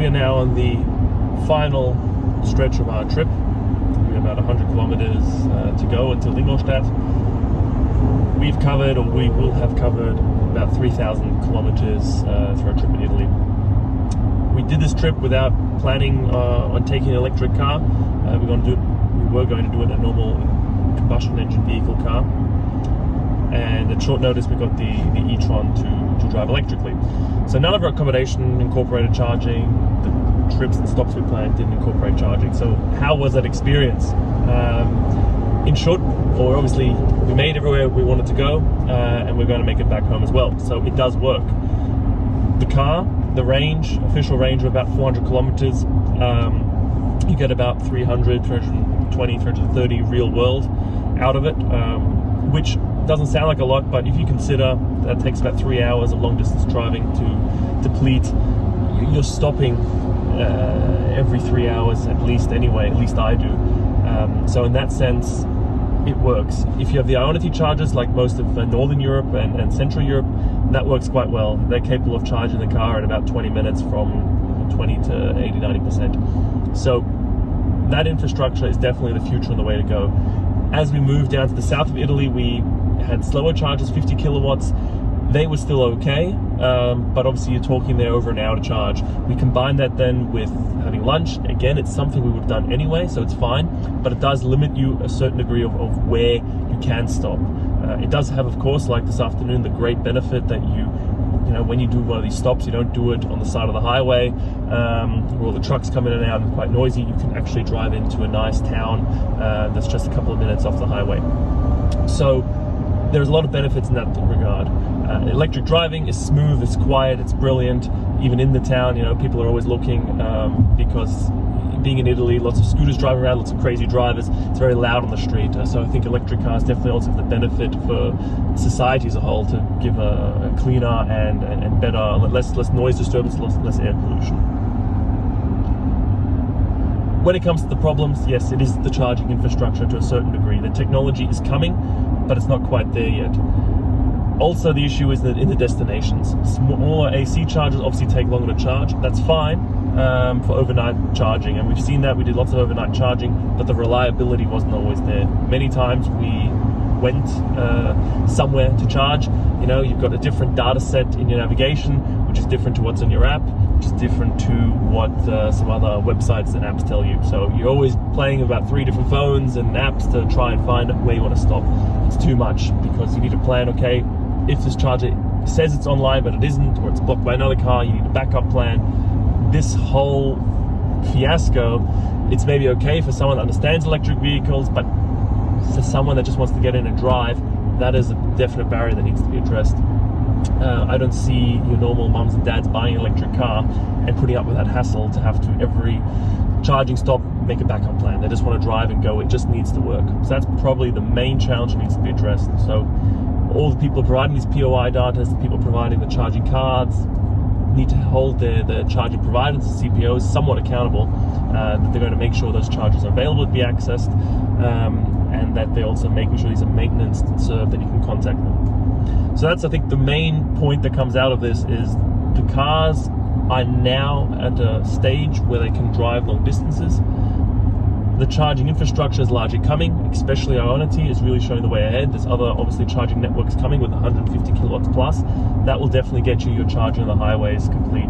are now on the final stretch of our trip. We have about 100 kilometers to go until Ingolstadt. We've covered, or we will have covered, about 3,000 kilometers through our trip in Italy. We did this trip without planning on taking an electric car. We were going to do it in a normal combustion engine vehicle car. And at short notice we got the e-tron to drive electrically. So none of our accommodation incorporated charging. The trips and stops we planned didn't incorporate charging. So how was that experience? In short, or obviously we made everywhere we wanted to go, and we're going to make it back home as well. So it does work. The car, the range, official range of about 400 kilometers. You get about 300, 320, 330 real world out of it, which doesn't sound like a lot, but if you consider that takes about 3 hours of long distance driving to deplete, you're stopping every 3 hours at least anyway, at least I do. So in that sense, it works. If you have the Ionity chargers like most of Northern Europe and Central Europe, that works quite well. They're capable of charging the car in about 20 minutes from 20 to 80, 90%. So that infrastructure is definitely the future and the way to go. As we moved down to the south of Italy, we had slower chargers, 50 kilowatts. They were still okay, but obviously you're talking there over an hour to charge. We combined that then with having lunch. Again, it's something we would have done anyway, so it's fine, but it does limit you a certain degree of where you can stop. It does have, of course, like this afternoon, the great benefit that you know, when you do one of these stops, you don't do it on the side of the highway where all the trucks come in and out and quite noisy. You can actually drive into a nice town that's just a couple of minutes off the highway. So there's a lot of benefits in that regard. Electric driving is smooth, it's quiet, it's brilliant. Even in the town, you know, people are always looking because being in Italy, lots of scooters driving around, lots of crazy drivers. It's very loud on the street. So I think electric cars definitely also have the benefit for society as a whole to give a cleaner and better, less noise disturbance, less air pollution. When it comes to the problems, yes, it is the charging infrastructure to a certain degree. The technology is coming, but it's not quite there yet. Also, the issue is that in the destinations, smaller AC chargers obviously take longer to charge. That's fine for overnight charging, and we've seen that. We did lots of overnight charging, but the reliability wasn't always there. Many times we went somewhere to charge. You know, you've got a different data set in your navigation, which is different to what's in your app, which is different to what some other websites and apps tell you. So you're always playing about 3 different phones and apps to try and find where you want to stop. It's too much because you need to plan, okay, if this charger says it's online but it isn't, or it's blocked by another car, you need a backup plan. This whole fiasco, it's maybe okay for someone that understands electric vehicles, but for someone that just wants to get in and drive, that is a definite barrier that needs to be addressed. I don't see your normal mums and dads buying an electric car and putting up with that hassle to have to every charging stop make a backup plan. They just want to drive and go. It just needs to work. So that's probably the main challenge that needs to be addressed. So all the people providing these POI data, the people providing the charging cards, need to hold their charging providers, the CPOs, somewhat accountable, that they're going to make sure those chargers are available to be accessed, and that they're also making sure these are maintenance and served, that you can contact them. So that's, I think, the main point that comes out of this is the cars are now at a stage where they can drive long distances. The charging infrastructure is largely coming, especially Ionity is really showing the way ahead. There's other, obviously, charging networks coming with 150 kilowatts plus. That will definitely get you your charging on the highways complete.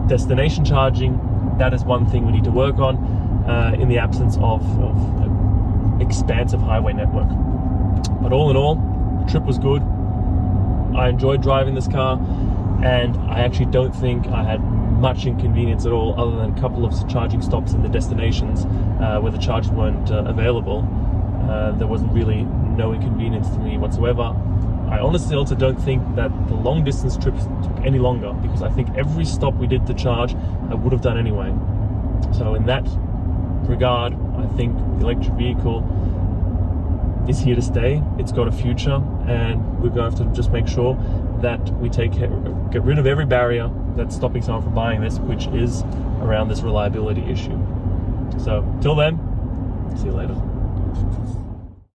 Destination charging, that is one thing we need to work on in the absence of an expansive highway network. But all in all, the trip was good. I enjoyed driving this car, and I actually don't think I had much inconvenience at all, other than a couple of charging stops in the destinations where the chargers weren't available. There wasn't really no inconvenience to me whatsoever. I honestly also don't think that the long distance trips took any longer, because I think every stop we did to charge I would have done anyway. So in that regard, I think the electric vehicle is here to stay. It's got a future, and we're going to have to just make sure that we get rid of every barrier that's stopping someone from buying this, which is around this reliability issue. So till then, see you later.